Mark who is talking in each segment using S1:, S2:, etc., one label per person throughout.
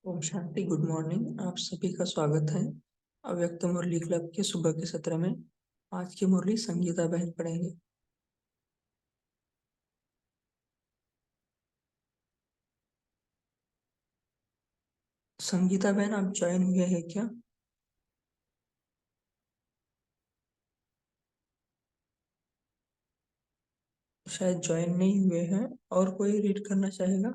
S1: Om Shanti. Good morning. आप सभी का स्वागत है अव्यक्त मुरली क्लब के सुबह के सत्र में। आज की मुरली संगीता बहन पढ़ेंगे। संगीता बहन, आप ज्वाइन हुए हैं क्या? शायद ज्वाइन नहीं हुए हैं। और कोई रीड करना चाहेगा?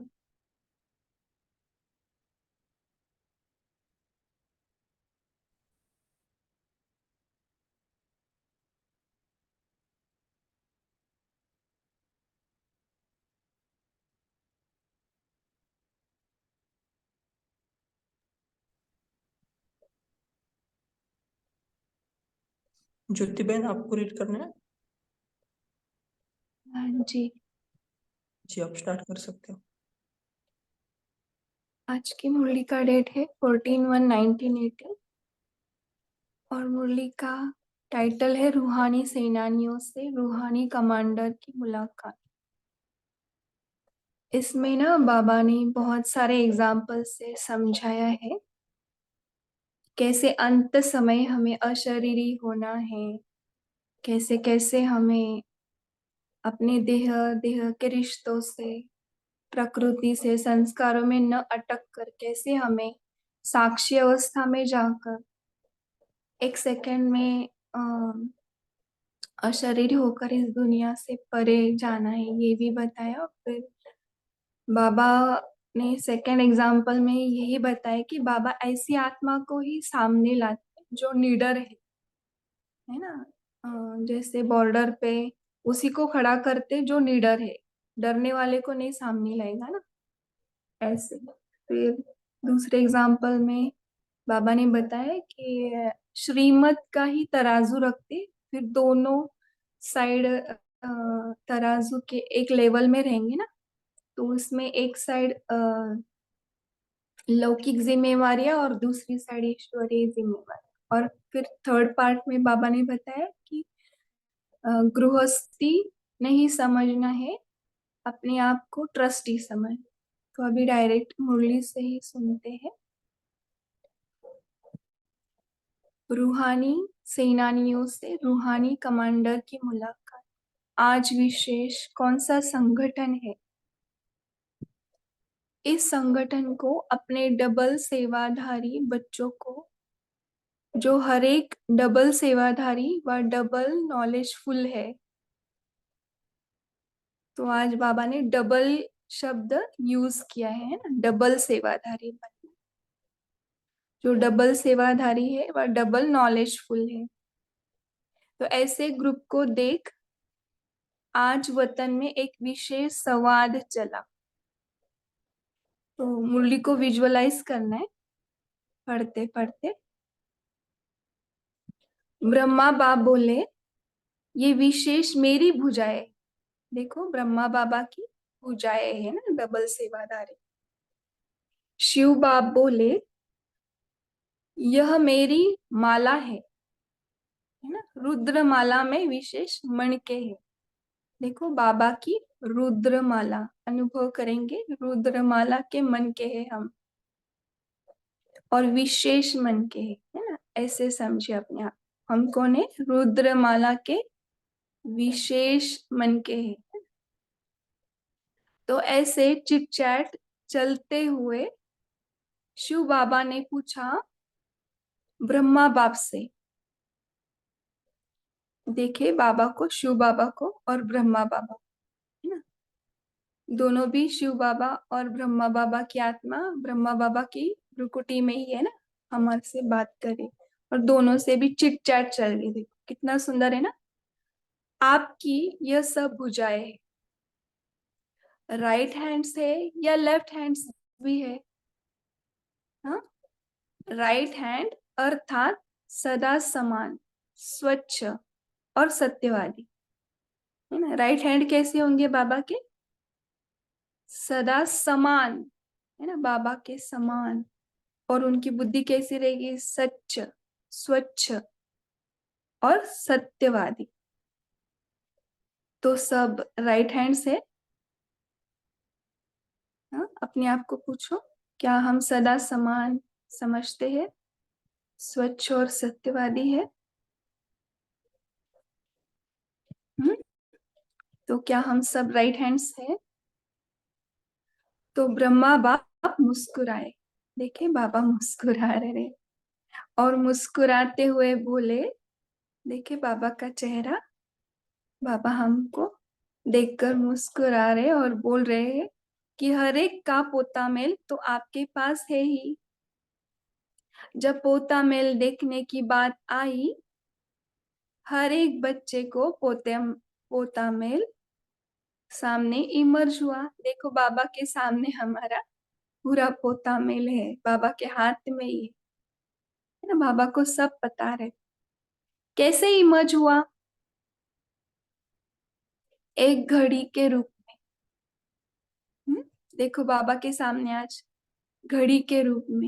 S1: ज्योति बहन, आपको रीड करना है?
S2: हाँ जी।
S1: जी, आप स्टार्ट कर सकते हो।
S2: आज की मुरली का डेट है 14/1/1980 और मुरली का टाइटल है रूहानी सेनानियों से रूहानी कमांडर की मुलाकात। इसमें ना बाबा ने बहुत सारे एग्जाम्पल से समझाया है कैसे अंत समय हमें अशरीरी होना है, कैसे कैसे हमें अपने देह देह के रिश्तों से, प्रकृति से, संस्कारों में न अटक कर कैसे हमें साक्षी अवस्था में जाकर एक सेकंड में अशरीरी होकर इस दुनिया से परे जाना है, ये भी बताया। और फिर बाबा ने सेकंड एग्जाम्पल में यही बताया कि बाबा ऐसी आत्मा को ही सामने लाते हैं जो निडर है ना। जैसे बॉर्डर पे उसी को खड़ा करते जो निडर है, डरने वाले को नहीं सामने लाएगा ना, ऐसे। फिर दूसरे एग्जाम्पल में बाबा ने बताया कि श्रीमत का ही तराजू रखते, फिर दोनों साइड तराजू के एक लेवल में रहेंगे ना, तो उसमें एक साइड लौकिक जिम्मेवारियां और दूसरी साइड ईश्वरीय जिम्मेवारी। और फिर थर्ड पार्ट में बाबा ने बताया कि गृहस्थी नहीं समझना है, अपने आप को ट्रस्टी समझ। तो अभी डायरेक्ट मुरली से ही सुनते हैं। रूहानी सेनानियों से रूहानी कमांडर की मुलाकात। आज विशेष कौन सा संगठन है? इस संगठन को अपने डबल सेवाधारी बच्चों को, जो हर एक डबल सेवाधारी व डबल नॉलेजफुल है। तो आज बाबा ने डबल शब्द यूज किया है ना, डबल सेवाधारी। जो डबल सेवाधारी है वह डबल नॉलेजफुल है। तो ऐसे ग्रुप को देख आज वतन में एक विशेष संवाद चला। तो मुरली को विजुअलाइज करना है पढ़ते पढ़ते। ब्रह्मा बाप बोले, ये विशेष मेरी भुजाएं। देखो, ब्रह्मा बाबा की भुजाएं है ना, डबल सेवाधारी। शिव बाप बोले, यह मेरी माला है ना। रुद्र माला में विशेष मणके है। देखो, बाबा की रुद्र माला अनुभव करेंगे, रुद्र माला के मन के है हम, और विशेष मन के है ना, ऐसे समझिए अपने आप। हम कौन है? रुद्र माला के विशेष मन के है। तो ऐसे चिट चैट चलते हुए शिव बाबा ने पूछा ब्रह्मा बाप से। देखे बाबा को, शिव बाबा को और ब्रह्मा बाबा, है ना, दोनों भी शिव बाबा और ब्रह्मा बाबा की आत्मा ब्रह्मा बाबा की भ्रुकुटी में ही है ना, हमारे से बात करे और दोनों से भी चिट चैट चल रही। देखो कितना सुंदर है ना। आपकी यह सब भुजाएं है, राइट हैंड से या लेफ्ट हैंड भी है। हाँ, राइट हैंड अर्थात सदा समान, स्वच्छ और सत्यवादी, है ना। राइट हैंड कैसे होंगे बाबा के? सदा समान, है ना, बाबा के समान। और उनकी बुद्धि कैसी रहेगी? सच्च, स्वच्छ और सत्यवादी। तो सब राइट हैंड से। हाँ, अपने आप को पूछो, क्या हम सदा समान समझते हैं, स्वच्छ और सत्यवादी है? तो क्या हम सब राइट हैंड्स है? तो ब्रह्मा बाप मुस्कुराए। देखे बाबा मुस्कुरा रहे और मुस्कुराते हुए बोले, देखे बाबा का चेहरा, बाबा हमको देखकर मुस्कुरा रहे और बोल रहे हैं कि हर एक का पोता मेल तो आपके पास है ही। जब पोता मेल देखने की बात आई, हर एक बच्चे को पोता मेल सामने इमर्ज हुआ। देखो बाबा के सामने हमारा पूरा पोता मेल है, बाबा के हाथ में ही है ना। बाबा को सब पता रहे। कैसे इमर्ज हुआ? एक घड़ी के रूप में। देखो बाबा के सामने आज घड़ी के रूप में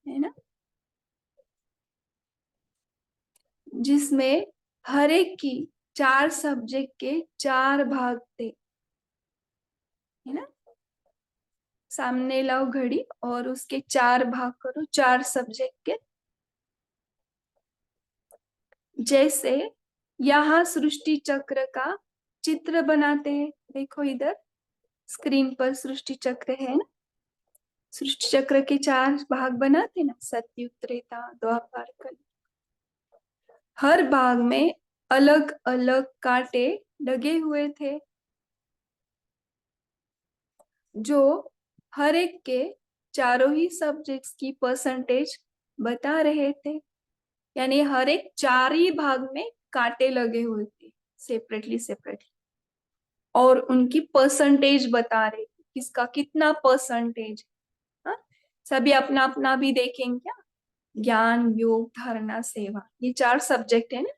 S2: है ना, जिसमें हर एक की 4 सब्जेक्ट के 4 भाग थे, है ना। सामने लाओ घड़ी और उसके 4 भाग करो, 4 सब्जेक्ट के। जैसे यहाँ सृष्टि चक्र का चित्र बनाते हैं। देखो इधर स्क्रीन पर सृष्टि चक्र है ना। सृष्टि चक्र के 4 भाग बनाते ना, सतयुग, त्रेता, द्वापर, कलयुग। हर भाग में अलग अलग कांटे लगे हुए थे, जो हर एक के चारों ही सब्जेक्ट्स की परसेंटेज बता रहे थे। यानी हर एक 4 ही भाग में कांटे लगे हुए थे, सेपरेटली सेपरेटली, और उनकी परसेंटेज बता रहे थे, किसका कितना परसेंटेज। हाँ, सभी अपना अपना भी देखेंगे क्या। ज्ञान, योग, धारणा, सेवा, ये 4 सब्जेक्ट है ना।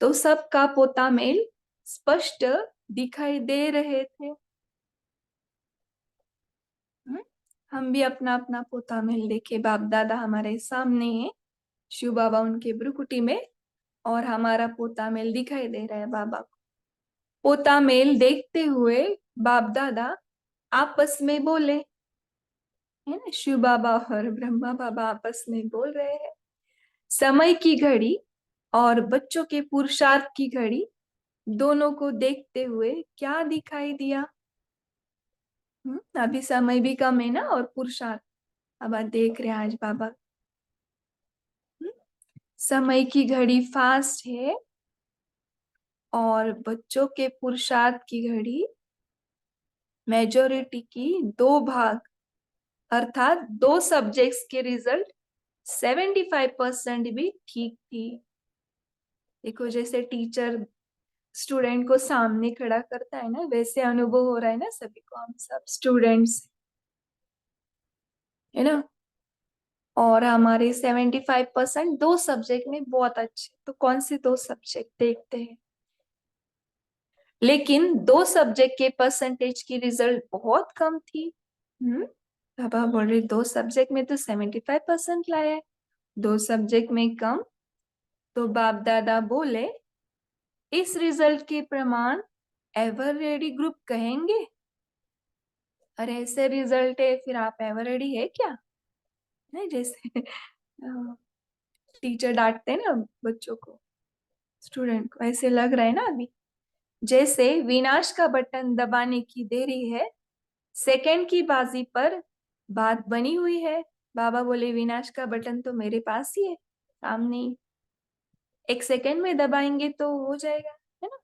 S2: तो सबका पोता मेल स्पष्ट दिखाई दे रहे थे। हम भी अपना अपना पोता मेल देखे। बाप दादा हमारे सामने है, शिव बाबा उनके भ्रुकुटी में, और हमारा पोता मेल दिखाई दे रहा है बाबा को। पोता मेल देखते हुए बाप दादा आपस में बोले, है ना। शिव बाबा और ब्रह्मा बाबा आपस में बोल रहे हैं। समय की घड़ी और बच्चों के पुरुषार्थ की घड़ी दोनों को देखते हुए क्या दिखाई दिया? अभी समय भी कम है ना, और पुरुषार्थ अब आप देख रहे हैं आज बाबा। समय की घड़ी फास्ट है और बच्चों के पुरुषार्थ की घड़ी मेजोरिटी की 2 भाग, अर्थात 2 सब्जेक्ट्स के रिजल्ट 75% भी ठीक थी। देखो जैसे टीचर स्टूडेंट को सामने खड़ा करता है ना, वैसे अनुभव हो रहा है ना सभी को, हम सब स्टूडेंट्स है ना। और हमारे 75% 2 सब्जेक्ट में बहुत अच्छे। तो कौन से 2 सब्जेक्ट देखते हैं? लेकिन 2 सब्जेक्ट के परसेंटेज की रिजल्ट बहुत कम थी। बाबा बोल रहे 2 सब्जेक्ट में तो 75% लाया है, 2 सब्जेक्ट में कम। तो बाप दादा बोले, इस रिजल्ट के प्रमाण एवर रेडी ग्रुप कहेंगे? अरे ऐसे रिजल्ट है, फिर आप एवर रेडी है क्या? नहीं, जैसे टीचर डांटते हैं ना बच्चों को, स्टूडेंट को, ऐसे लग रहा है ना अभी। जैसे विनाश का बटन दबाने की देरी है, सेकंड की बाजी पर बात बनी हुई है। बाबा बोले विनाश का बटन तो मेरे पास ही है, सामने ही, 1 सेकंड में दबाएंगे तो हो जाएगा, है ना।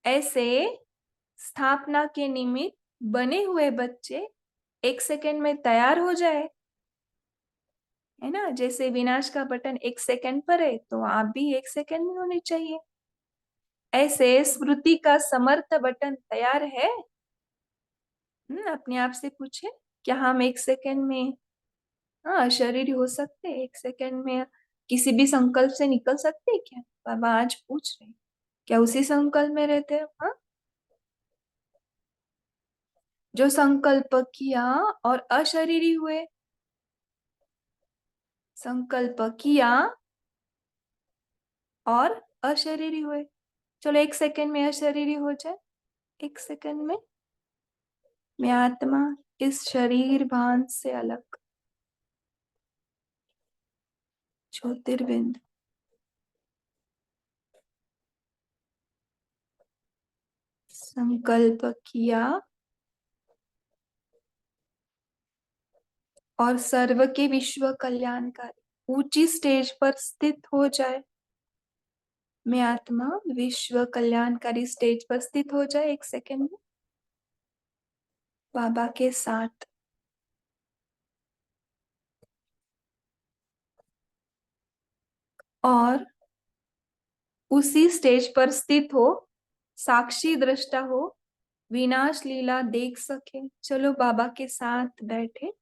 S2: ऐसे स्थापना के निमित्त बने हुए बच्चे 1 सेकंड में तैयार हो जाए, है ना। जैसे विनाश का बटन 1 सेकंड पर है, तो आप भी 1 सेकंड में होने चाहिए। ऐसे स्मृति का समर्थ बटन तैयार है। अपने आप से पूछे, क्या हम 1 सेकंड में, हाँ, शरीर हो सकते 1 सेकंड में किसी भी संकल्प से निकल सकते हैं क्या? बाबा आज पूछ रहे, क्या उसी संकल्प में रहते हैं? हाँ, जो संकल्प किया और अशरीरी हुए। संकल्प किया और अशरीरी हुए। चलो 1 सेकंड में अशरीरी हो जाए, 1 सेकंड में मैं आत्मा, इस शरीर भान से अलग। ज्योतिर्बिंद। संकल्प किया और सर्व के विश्व कल्याणकारी ऊंची स्टेज पर स्थित हो जाए। मैं आत्मा विश्व कल्याणकारी स्टेज पर स्थित हो जाए 1 सेकेंड में बाबा के साथ। और उसी स्टेज पर स्थित हो, साक्षी दृष्टा हो, विनाश लीला देख सके। चलो बाबा के साथ बैठे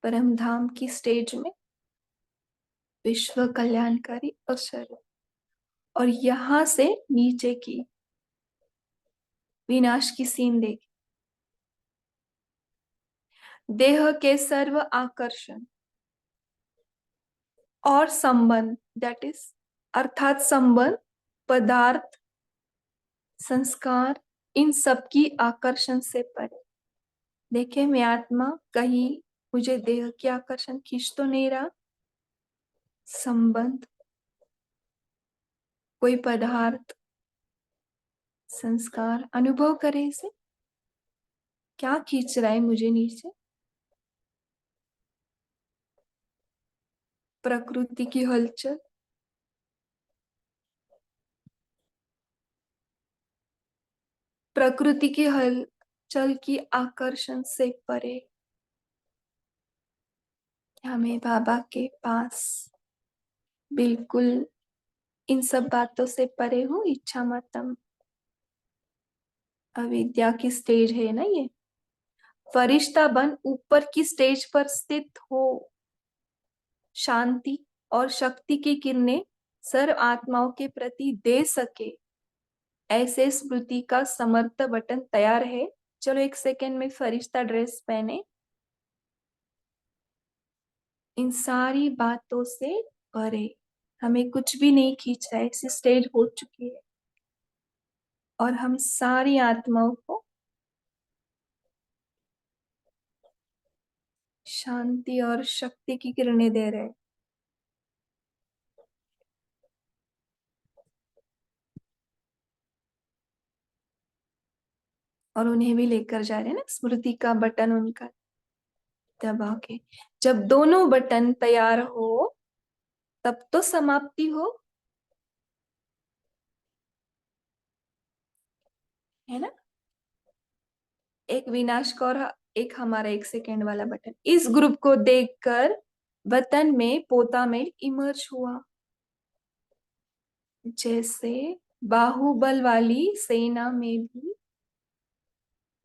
S2: परम धाम की स्टेज में, विश्व कल्याणकारी अवसर। और यहां से नीचे की विनाश की सीन देख। देह के सर्व आकर्षण और संबंध, दैट इज अर्थात संबंध, पदार्थ, संस्कार, इन सब की आकर्षण से परे। देखे मैं आत्मा, कहीं मुझे देह की आकर्षण खींच तो नहीं रहा। संबंध, कोई पदार्थ, संस्कार, अनुभव करे इसे, क्या खींच रहा है मुझे नीचे। प्रकृति की हलचल, प्रकृति की हलचल की आकर्षण से परे हमें बाबा के पास बिल्कुल इन सब बातों से परे हूँ। इच्छा मतम अविद्या की स्टेज है ना ये। फरिश्ता बन ऊपर की स्टेज पर स्थित हो, शांति और शक्ति की किरणें सर्व आत्माओं के प्रति दे सके, ऐसे स्मृति का समर्थ बटन तैयार है। चलो 1 सेकेंड में फरिश्ता ड्रेस पहने, इन सारी बातों से परे हमें कुछ भी नहीं खींच रहा है। ऐसी स्टेज हो चुकी है और हम सारी आत्माओं को शांति और शक्ति की किरणें दे रहे हैं। और उन्हें भी लेकर जा रहे हैं ना, स्मृति का बटन उनका दबा के। जब दोनों बटन तैयार हो तब तो समाप्ति हो, है ना। एक विनाश का और एक हमारा 1 सेकेंड वाला बटन। इस ग्रुप को देखकर वतन में पोता में इमर्ज हुआ। जैसे बाहुबल वाली सेना में भी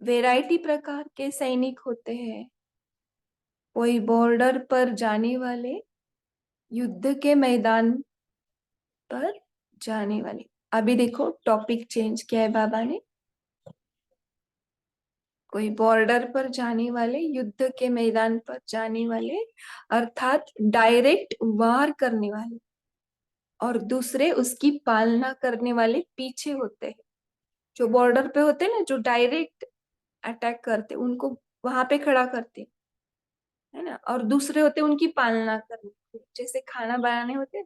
S2: वैरायटी प्रकार के सैनिक होते हैं। कोई बॉर्डर पर जाने वाले, युद्ध के मैदान पर जाने वाले। अभी देखो टॉपिक चेंज किया है बाबा ने। कोई बॉर्डर पर जाने वाले, युद्ध के मैदान पर जाने वाले, अर्थात डायरेक्ट वार करने वाले। और दूसरे उसकी पालना करने वाले पीछे होते हैं। जो बॉर्डर पे होते हैं ना, जो डायरेक्ट अटैक करते, उनको वहां पे खड़ा करते, है ना। और दूसरे होते उनकी पालना करने, जैसे खाना बनाने होते हैं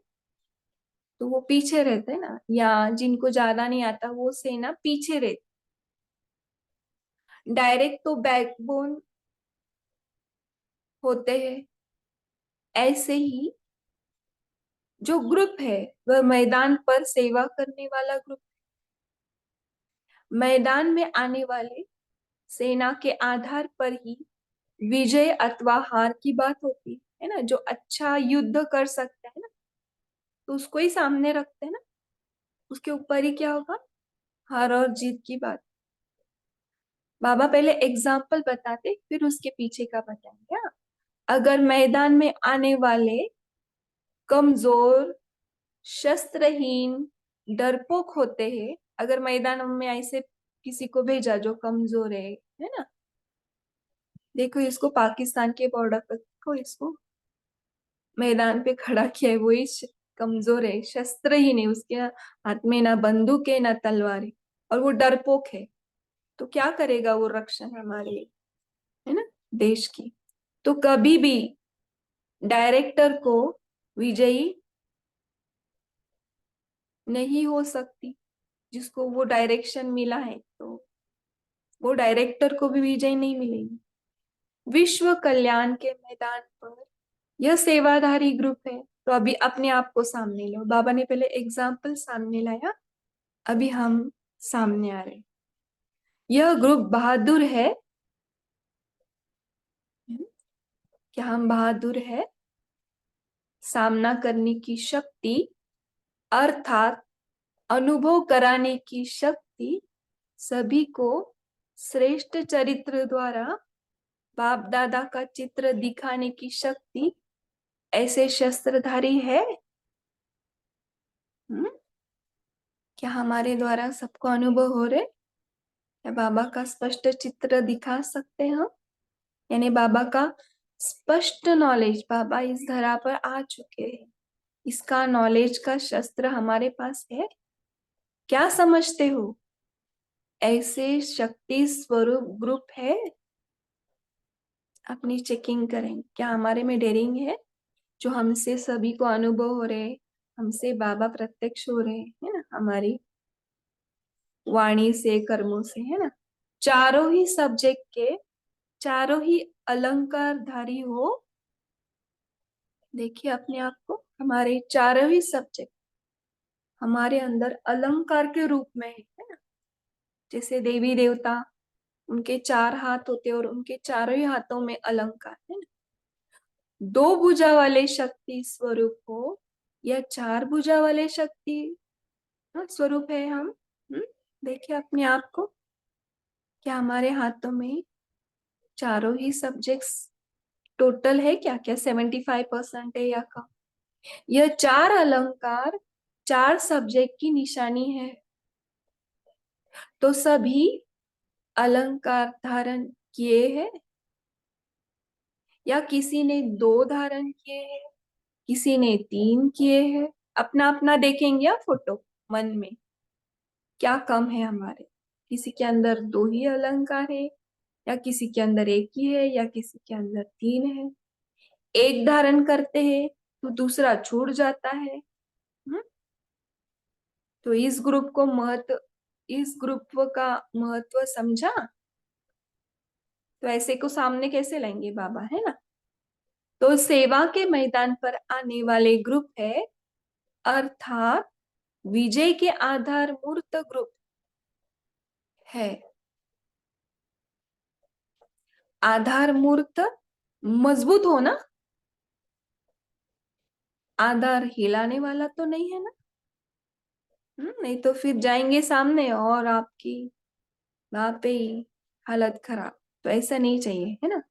S2: तो वो पीछे रहते हैं ना, या जिनको ज्यादा नहीं आता वो सेना पीछे रहती। डायरेक्ट तो बैकबोन होते हैं। ऐसे ही जो ग्रुप है वह मैदान पर सेवा करने वाला ग्रुप। मैदान में आने वाले सेना के आधार पर ही विजय अथवा हार की बात होती है ना। जो अच्छा युद्ध कर सकता है ना, तो उसको ही सामने रखते हैं ना। उसके ऊपर ही क्या होगा, हार और जीत की बात। बाबा पहले एग्जाम्पल बताते, फिर उसके पीछे का बताएंगे। हाँ? अगर मैदान में आने वाले कमजोर, शस्त्रहीन, डरपोक होते हैं, अगर मैदान में ऐसे किसी को भेजा जो कमजोर है ना। देखो इसको पाकिस्तान के बॉर्डर पर, देखो इसको मैदान पे खड़ा किया है, वही कमजोर है, शस्त्र ही नहीं उसके हाथ में, ना बंदूक है ना तलवार है, और वो डरपोक है। तो क्या करेगा वो रक्षण हमारे लिए। है ना, देश की। तो कभी भी डायरेक्टर को विजयी नहीं हो सकती, जिसको वो डायरेक्शन मिला है तो वो डायरेक्टर को भी विजय नहीं मिलेगी। विश्व कल्याण के मैदान पर यह सेवाधारी ग्रुप है। तो अभी अपने आप को सामने लो। बाबा ने पहले एग्जाम्पल सामने लाया, अभी हम सामने आ रहे। यह ग्रुप बहादुर है। क्या हम बहादुर है? सामना करने की शक्ति, अर्थात अनुभव कराने की शक्ति, सभी को श्रेष्ठ चरित्र द्वारा बाप दादा का चित्र दिखाने की शक्ति, ऐसे शस्त्रधारी है। क्या हमारे द्वारा सबको अनुभव हो रहे? क्या बाबा का स्पष्ट चित्र दिखा सकते हैं हम? यानी बाबा का स्पष्ट नॉलेज, बाबा इस धरा पर आ चुके हैं, इसका नॉलेज का शस्त्र हमारे पास है। क्या समझते हो? ऐसे शक्ति स्वरूप ग्रुप है। अपनी चेकिंग करें, क्या हमारे में डेयरिंग है? जो हमसे सभी को अनुभव हो रहे, हमसे बाबा प्रत्यक्ष हो रहे है ना, हमारी वाणी से, कर्मों से, है ना। चारों ही सब्जेक्ट के चारों ही अलंकारधारी हो। देखिए अपने आप को, हमारे चारों ही सब्जेक्ट हमारे अंदर अलंकार के रूप में है ना। जैसे देवी देवता, उनके 4 हाथ होते और उनके चारों ही हाथों में अलंकार है ना। 2 भुजा वाले शक्ति स्वरूप हो या 4 भुजा वाले शक्ति स्वरूप है हम। देखिए अपने आप को, क्या हमारे हाथों में चारों ही सब्जेक्ट्स टोटल है? क्या क्या 75% है या कम? यह 4 अलंकार 4 सब्जेक्ट की निशानी है। तो सभी अलंकार धारण किए हैं या किसी ने 2 धारण किए हैं, किसी ने 3 किए हैं। अपना अपना देखेंगे या फोटो मन में, क्या कम है हमारे? किसी के अंदर 2 ही अलंकार है, या किसी के अंदर 1 ही है, या किसी के अंदर 3 है। एक धारण करते हैं तो दूसरा छूट जाता है। तो इस ग्रुप का महत्व समझा। तो ऐसे को सामने कैसे लाएंगे बाबा, है ना। तो सेवा के मैदान पर आने वाले ग्रुप है, अर्थात विजय के आधार मूर्त ग्रुप है। आधार मूर्त मजबूत हो ना, आधार हिलाने वाला तो नहीं है ना। नहीं तो फिर जाएंगे सामने और आपकी वहां पे ही हालत खराब। तो ऐसा नहीं चाहिए, है ना।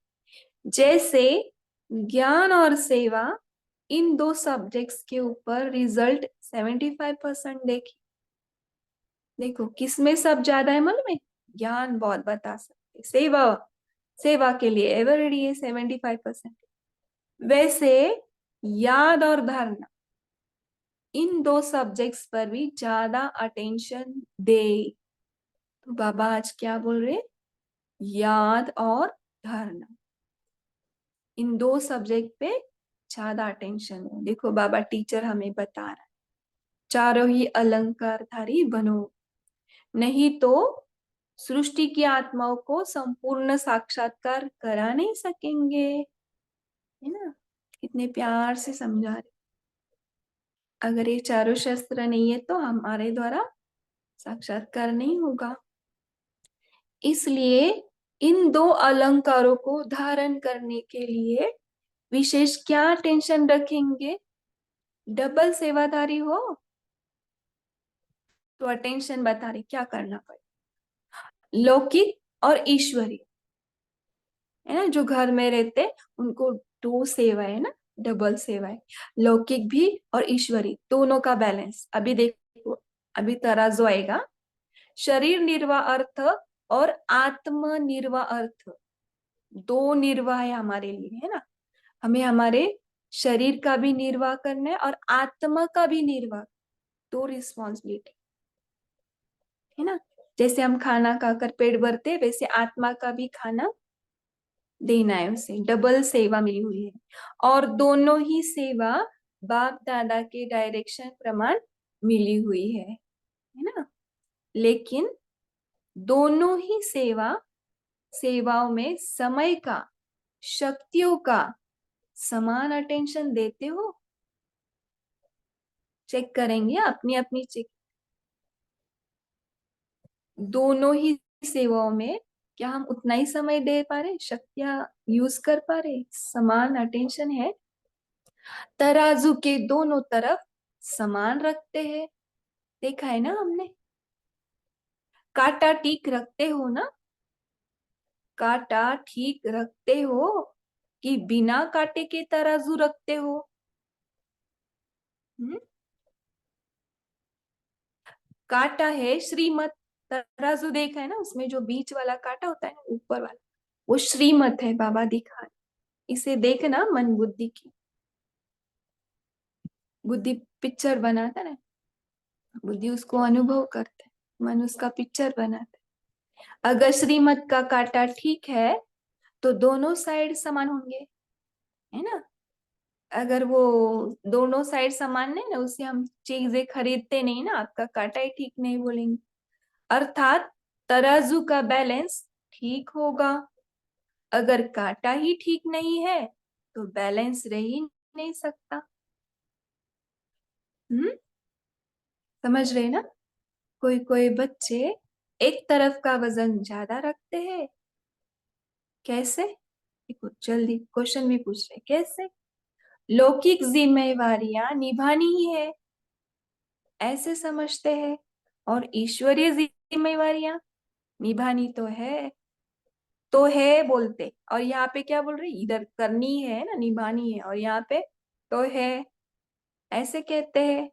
S2: जैसे ज्ञान और सेवा, इन 2 सब्जेक्ट्स के ऊपर रिजल्ट 75% देखिए। देखो किसमें सब ज्यादा है मालूम है? ज्ञान बहुत बता सकते, सेवा सेवा के लिए एवर रेडी है 75%। वैसे याद और धारणा, इन 2 सब्जेक्ट्स पर भी ज्यादा अटेंशन दे। तो बाबा आज क्या बोल रहे? याद और धारणा, इन 2 सब्जेक्ट पे ज्यादा अटेंशन है। देखो बाबा टीचर हमें बता रहा है, चारों ही अलंकारधारी बनो, नहीं तो सृष्टि की आत्माओं को संपूर्ण साक्षात्कार करा नहीं सकेंगे, है ना। कितने प्यार से समझा रहे। अगर ये चारों शस्त्र नहीं है तो हमारे द्वारा साक्षात्कार नहीं होगा। इसलिए इन 2 अलंकारों को धारण करने के लिए विशेष क्या टेंशन रखेंगे? डबल सेवाधारी हो तो अटेंशन बता रहे क्या करना पड़े। लौकिक और ईश्वरी, है ना, जो घर में रहते उनको 2 सेवा है ना, डबल सेवा है। लौकिक भी और ईश्वरी दोनों का बैलेंस। अभी देखो, अभी तराजू आएगा। शरीर निर्वाह अर्थ और आत्म निर्वाह अर्थ, 2 निर्वाह है हमारे लिए, है ना। हमें हमारे शरीर का भी निर्वाह करना है और आत्मा का भी निर्वाह, 2 रिस्पॉन्सिबिलिटी, है ना। जैसे हम खाना खाकर पेट भरते, वैसे आत्मा का भी खाना देना है, उसे डबल सेवा मिली हुई है। और दोनों ही सेवा बाप दादा के डायरेक्शन प्रमाण मिली हुई है ना। लेकिन दोनों ही सेवाओं में समय का, शक्तियों का समान अटेंशन देते हो? चेक करेंगे अपनी अपनी चेक। दोनों ही सेवाओं में क्या हम उतना ही समय दे पा रहे, शक्तियां यूज कर पा रहे, समान अटेंशन है? तराजू के दोनों तरफ समान रखते हैं, देखा है ना हमने। कांटा ठीक रखते हो ना? कांटा ठीक रखते हो कि बिना कांटे के तराजू रखते हो? हम्म? कांटा है श्रीमत, तराजू देखा है ना, उसमें जो बीच वाला कांटा होता है ना, ऊपर वाला, वो श्रीमत है, बाबा दिखा रहे। इसे देखना मन बुद्धि की, बुद्धि पिक्चर बनाता है ना, बुद्धि उसको अनुभव करता है, मन उसका पिक्चर बनाता है। अगर श्रीमत का कांटा ठीक है तो दोनों साइड समान होंगे, है ना। अगर वो दोनों साइड समान नहीं ना, उससे हम चीजें खरीदते नहीं ना, आपका कांटा ही ठीक नहीं बोलेंगे। अर्थात तराजू का बैलेंस ठीक होगा। अगर कांटा ही ठीक नहीं है तो बैलेंस रह ही नहीं सकता। हम्म, समझ रहे ना। कोई कोई बच्चे एक तरफ का वजन ज्यादा रखते हैं। कैसे? देखो जल्दी क्वेश्चन भी पूछ रहे, कैसे? लौकिक जिम्मेवारियां निभानी ही है ऐसे समझते हैं, और ईश्वरीय जिम्मेवारियां निभानी तो है बोलते। और यहाँ पे क्या बोल रहे, इधर करनी है ना, निभानी है, और यहाँ पे तो है ऐसे कहते हैं।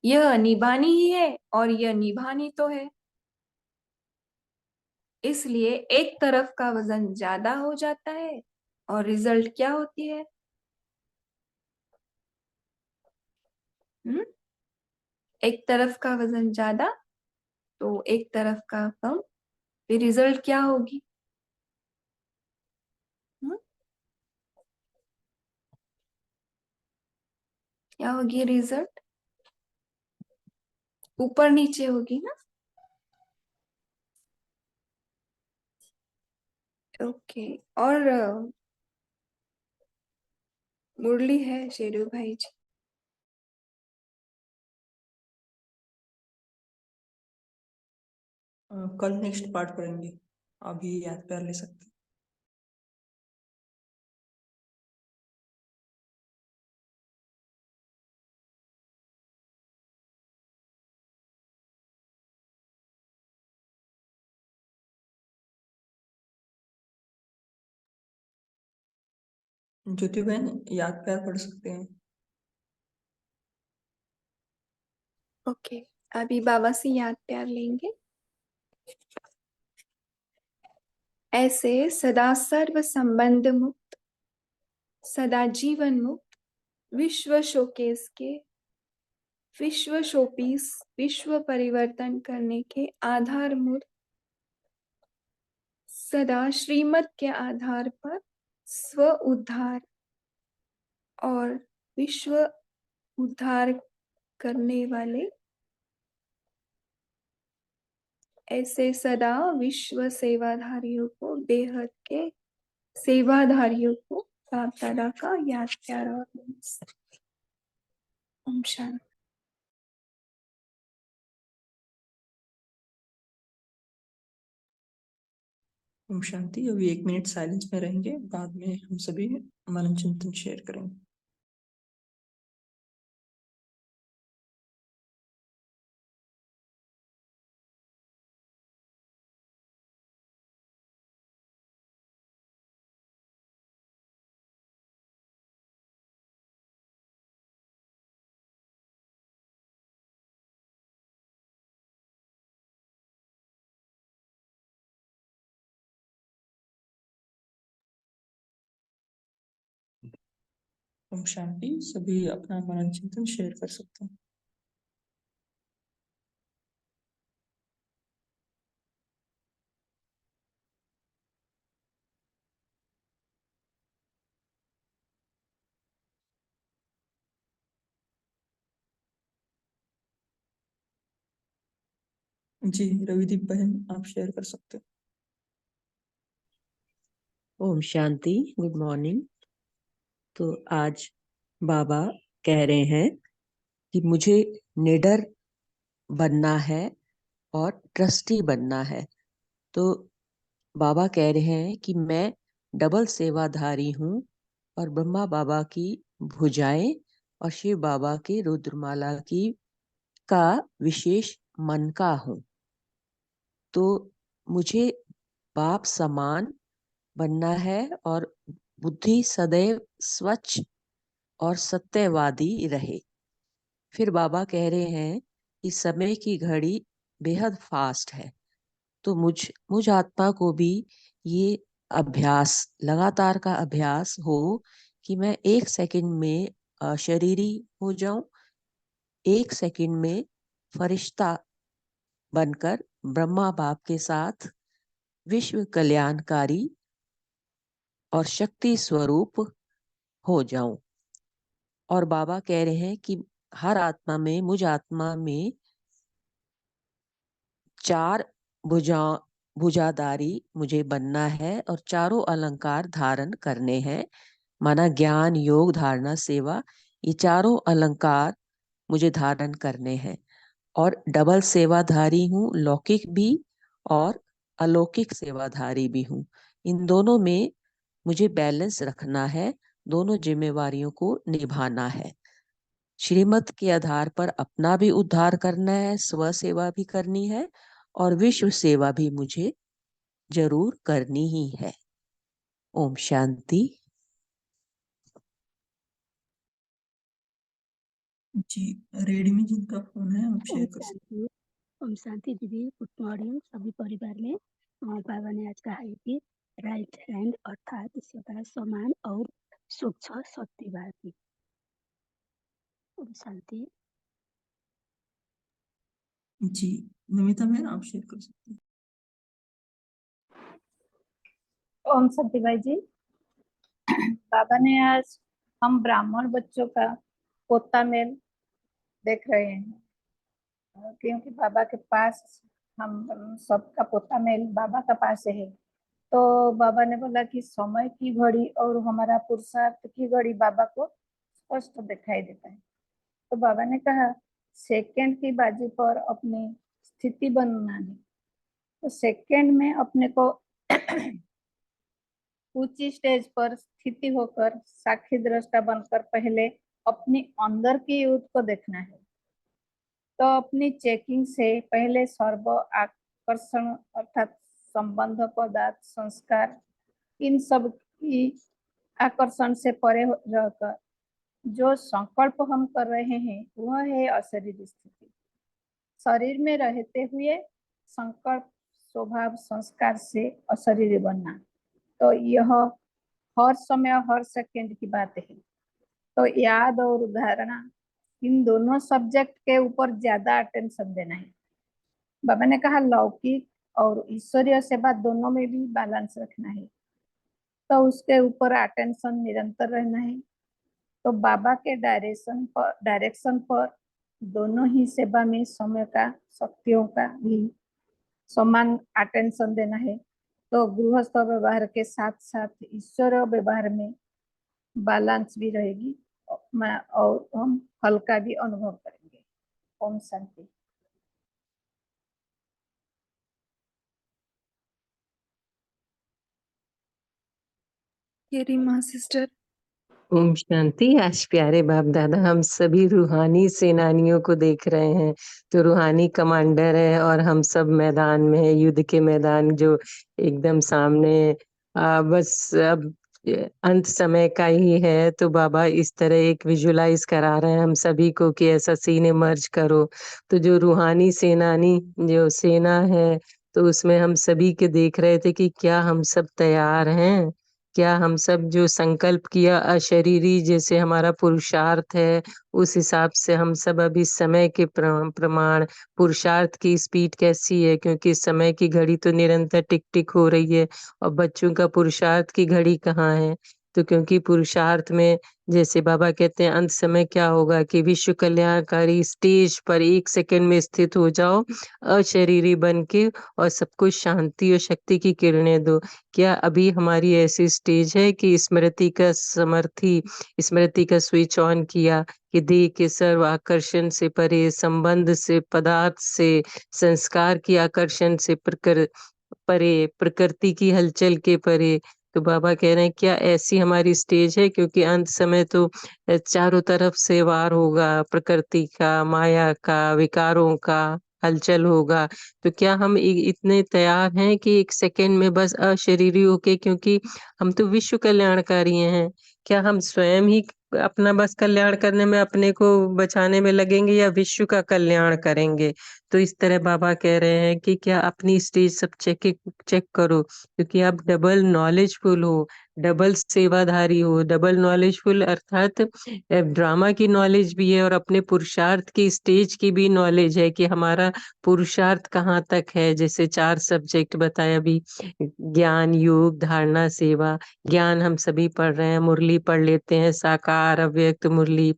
S2: यह निभानी ही है और यह निभानी तो है, इसलिए एक तरफ का वजन ज्यादा हो जाता है और रिजल्ट क्या होती है? हम्म? एक तरफ का वजन ज्यादा तो एक तरफ का कम, फिर रिजल्ट क्या होगी? हम्म? क्या होगी रिजल्ट? ऊपर नीचे होगी ना। ओके। और मुरली है शेरू भाई जी।
S1: कल नेक्स्ट पार्ट पढ़ेंगे, अभी याद कर ले सकते हैं। ज्योति बहन याद प्यार पढ़ सकते हैं।
S2: ओके, अभी बाबा से याद प्यार लेंगे। ऐसे सदा सर्व संबंध मुक्त, सदा जीवन मुक्त, विश्व शोकेस के, विश्व शोपीस, विश्व परिवर्तन करने के आधार मूर्त, सदा श्रीमत के आधार पर स्व उद्धार और विश्व उद्धार करने वाले, ऐसे सदा विश्व सेवाधारियों को, बेहद के सेवाधारियों को बाप दादा का याद प्यार और नमस्ते। ओम शांति।
S1: ओम शांति। अभी 1 मिनट साइलेंस में रहेंगे, बाद में हम सभी मनन चिंतन शेयर करेंगे। ओम शांति। सभी अपना मनन चिंतन शेयर कर सकते हैं। जी रविदीप बहन, आप शेयर कर सकते हो।
S3: Om Shanti, good morning. तो आज बाबा कह रहे हैं कि मुझे निडर बनना है और ट्रस्टी बनना है। तो बाबा कह रहे हैं कि मैं डबल सेवाधारी हूँ और ब्रह्मा बाबा की भुजाएं और शिव बाबा के रुद्रमाला की का विशेष मन का हूँ। तो मुझे बाप समान बनना है और बुद्धि सदैव स्वच्छ और सत्यवादी रहे। फिर बाबा कह रहे हैं कि समय की घड़ी बेहद फास्ट है, तो मुझ आत्मा को भी ये अभ्यास, लगातार का अभ्यास हो कि मैं 1 सेकंड में शरीरी हो जाऊं, 1 सेकंड में फरिश्ता बनकर ब्रह्मा बाप के साथ विश्व कल्याणकारी और शक्ति स्वरूप हो जाऊं। और बाबा कह रहे हैं कि हर आत्मा में, मुझ आत्मा में 4 भुजाधारी मुझे बनना है और चारों अलंकार धारण करने हैं, माना ज्ञान, योग, धारणा, सेवा। ये चारों अलंकार मुझे धारण करने हैं। और डबल सेवाधारी हूँ, लौकिक भी और अलौकिक सेवाधारी भी हूँ। इन दोनों में मुझे बैलेंस रखना है, दोनों जिम्मेवारियों को निभाना है। श्रीमत के आधार पर अपना भी उद्धार करना है, स्व सेवा भी करनी है और विश्व सेवा भी मुझे जरूर करनी ही है। ओम शांति।
S1: जी रेडमी जिनका फोन है, आप शेयर कर सकते
S4: शांति। ओम शांति दीदी, गुड मॉर्निंग सभी परिवार में। बाबा ने आज कहा है कि राइट हैंड अर्थात सदा समान और स्वच्छ सत्यवादी। ओम शांति।
S1: हो। जी नमिता बहन, आप शेयर कर सकते हो।
S5: ओम सत्य भाई जी, बाबा ने आज हम ब्राह्मण बच्चों का पोता मेल देख रहे हैं, क्योंकि बाबा के पास हम सबका पोता मेल बाबा का पास है। तो बाबा ने बोला कि समय की घड़ी और हमारा पुरुषार्थ की घड़ी बाबा को स्पष्ट दिखाई देता है। तो बाबा ने कहा सेकंड की बाजी पर अपनी स्थिति बनना है। तो सेकंड में अपने को ऊंची स्टेज पर स्थिति होकर साक्षी दृष्टा बनकर पहले अपनी अंदर की युद्ध को देखना है। तो अपनी चेकिंग से पहले सर्व आकर्षण अर्थात संबंध, पदार्थ, संस्कार, इन सब की आकर्षण से परे रहकर जो संकल्प हम कर रहे हैं वह है अशरीरी स्थिति। शरीर में रहते हुए संकल्प, स्वभाव, संस्कार से अशरीरी बनना, तो यह हर समय हर सेकंड की बात है। तो याद और धारणा, इन दोनों सब्जेक्ट के ऊपर ज्यादा अटेंशन देना है। बाबा ने कहा लौकिक और ईश्वरीय सेवा दोनों में भी बैलेंस रखना है, तो उसके ऊपर अटेंशन निरंतर रहना है। तो बाबा के डायरेक्शन पर दोनों ही सेवा में समय का, शक्तियों का भी समान अटेंशन देना है। तो गृहस्थ व्यवहार के साथ साथ ईश्वर व्यवहार में बैलेंस भी रहेगी और हम हल्का भी अनुभव करेंगे। ओम शांति।
S2: ये रीमा सिस्टर।
S3: ओम शांति। आज प्यारे बाप दादा हम सभी रूहानी सेनानियों को देख रहे हैं। तो रूहानी कमांडर है और हम सब मैदान में है, युद्ध के मैदान जो एकदम सामने। बस अब अंत समय का ही है। तो बाबा इस तरह एक विजुलाइज करा रहे हैं हम सभी को कि ऐसा सीने मर्ज करो। तो जो रूहानी सेनानी जो सेना है, तो उसमें हम सभी के देख रहे थे कि क्या हम सब तैयार हैं, क्या हम सब जो संकल्प किया अशरीरी जैसे हमारा पुरुषार्थ है, उस हिसाब से हम सब अभी समय के प्रमाण पुरुषार्थ की स्पीड कैसी है, क्योंकि समय की घड़ी तो निरंतर टिक टिक हो रही है और बच्चों का पुरुषार्थ की घड़ी कहाँ है।
S6: तो क्योंकि पुरुषार्थ में जैसे बाबा कहते हैं अंत समय क्या होगा कि विश्व कल्याणकारी स्टेज पर 1 सेकंड में स्थित हो जाओ अशरीरी बन के और सबको शांति और शक्ति की किरणें दो। क्या अभी हमारी ऐसी स्टेज है कि स्मृति का स्विच ऑन किया कि देह के सर्व आकर्षण से परे, संबंध से, पदार्थ से, संस्कार की आकर्षण से परे, प्रकृति की हलचल के परे। तो बाबा कह रहे हैं क्या ऐसी हमारी स्टेज है, क्योंकि अंत समय तो चारों तरफ से वार होगा, प्रकृति का, माया का, विकारों का हलचल होगा। तो क्या हम इतने तैयार हैं कि 1 सेकंड में बस अशरीरी होके, क्योंकि हम तो विश्व कल्याणकारी हैं, क्या हम स्वयं ही अपना बस कल्याण करने में, अपने को बचाने में लगेंगे या विश्व का कल्याण करेंगे? तो इस तरह बाबा कह रहे हैं कि क्या अपनी स्टेज सब चेक करो, क्योंकि आप डबल नॉलेजफुल हो, डबल सेवाधारी हो। डबल नॉलेजफुल अर्थात ड्रामा की नॉलेज भी है और अपने पुरुषार्थ की स्टेज की भी नॉलेज है कि हमारा पुरुषार्थ कहाँ तक है। जैसे 4 सब्जेक्ट बताया अभी, ज्ञान, योग, धारणा, सेवा। ज्ञान हम सभी पढ़ रहे हैं, मुरली पढ़ लेते हैं, साकार अव्यक्त मुरली।